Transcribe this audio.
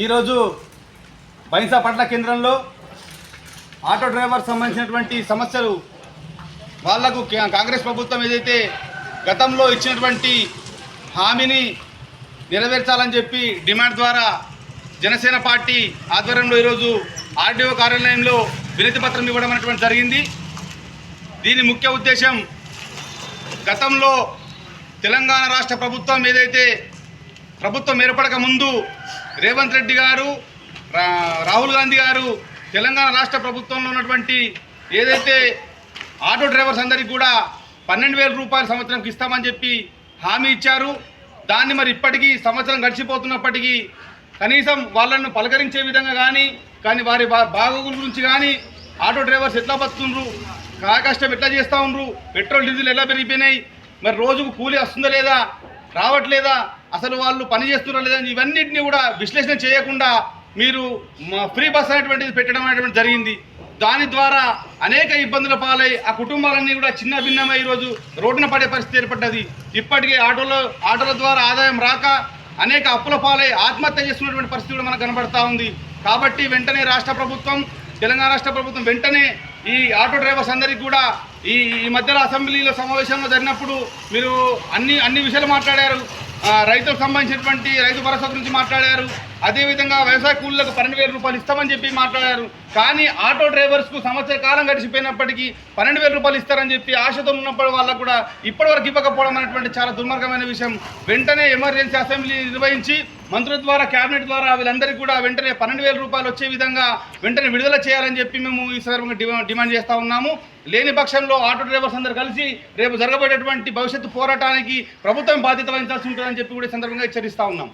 ఈరోజు బైంసా పట్టణ కేంద్రంలో ఆటో డ్రైవర్ సంబంధించినటువంటి సమస్యలు వాళ్లకు కాంగ్రెస్ ప్రభుత్వం ఏదైతే గతంలో ఇచ్చినటువంటి హామీని నెరవేర్చాలని చెప్పి డిమాండ్ ద్వారా జనసేన పార్టీ ఆధ్వర్యంలో ఈరోజు ఆర్డీఓ కార్యాలయంలో వినతి పత్రం ఇవ్వడం అనేటువంటి జరిగింది. దీని ముఖ్య ఉద్దేశం గతంలో తెలంగాణ రాష్ట్ర ప్రభుత్వం ఏదైతే ప్రభుత్వం ఏర్పడక ముందు రేవంత్ రెడ్డి గారు, రాహుల్ గాంధీ గారు తెలంగాణ రాష్ట్ర ప్రభుత్వంలో ఉన్నటువంటి ఏదైతే ఆటో డ్రైవర్స్ అందరికీ కూడా 12,000 రూపాయల సంవత్సరంకి ఇస్తామని చెప్పి హామీ ఇచ్చారు. దాన్ని మరి ఇప్పటికీ సంవత్సరం గడిచిపోతున్నప్పటికీ కనీసం వాళ్ళను పలకరించే విధంగా కానీ వారి బాగోగుల గురించి కానీ ఆటో డ్రైవర్స్ ఎట్లా బతుకుతుండ్రు, కష్టం ఎట్లా చేస్తూ ఉండ్రు, పెట్రోల్ డీజిల్ ఎలా పెరిగిపోయినాయి, మరి రోజుకు కూలీ వస్తుందా లేదా, రావట్లేదా, అసలు వాళ్ళు పని చేస్తున్నారా లేదా, ఇవన్నిటిని కూడా విశ్లేషణ చేయకుండా మీరు ఫ్రీ బస్ అనేటువంటిది పెట్టడం అనేటువంటి జరిగింది. దాని ద్వారా అనేక ఇబ్బందుల పాలై ఆ కుటుంబాలన్నీ కూడా చిన్న భిన్నమై ఈరోజు రోడ్డున పడే పరిస్థితి ఏర్పడ్డది. ఇప్పటికే ఆటోల ద్వారా ఆదాయం రాక అనేక అప్పుల పాలై ఆత్మహత్య చేస్తున్నటువంటి పరిస్థితి కూడా మనకు కనబడతా ఉంది. కాబట్టి వెంటనే తెలంగాణ రాష్ట్ర ప్రభుత్వం వెంటనే ఈ ఆటో డ్రైవర్స్ అందరికీ కూడా ఈ మధ్యలో అసెంబ్లీలో సమావేశంలో జరిగినప్పుడు మీరు అన్ని విషయాలు మాట్లాడారు. రైతులకు సంబంధించినటువంటి రైతు భరోసా గురించి మాట్లాడారు. అదేవిధంగా వ్యవసాయ కూలీలకు 12,000 రూపాయలు ఇస్తామని చెప్పి మాట్లాడారు. కానీ ఆటో డ్రైవర్స్కు సంవత్సర కాలం గడిచిపోయినప్పటికీ 12,000 రూపాయలు ఇస్తారని చెప్పి ఆశతో ఉన్నప్పుడు వాళ్ళకు కూడా ఇప్పటివరకు ఇవ్వకపోవడం అనేటువంటి చాలా దుర్మార్గమైన విషయం. వెంటనే ఎమర్జెన్సీ అసెంబ్లీ నిర్వహించి మంత్రుల ద్వారా క్యాబినెట్ ద్వారా వీళ్ళందరికీ కూడా వెంటనే 12,000 రూపాయలు వచ్చే విధంగా వెంటనే విడుదల చేయాలని చెప్పి మేము ఈ సందర్భంగా డిమాండ్ చేస్తూ ఉన్నాము. లేని పక్షంలో ఆటో డ్రైవర్స్ అందరూ కలిసి రేపు జరగబోయేటటువంటి భవిష్యత్తు పోరాటానికి ప్రభుత్వం బాధ్యత వహించాల్సి ఉంటుందని చెప్పి కూడా ఈ సందర్భంగా హెచ్చరిస్తూ ఉన్నాం.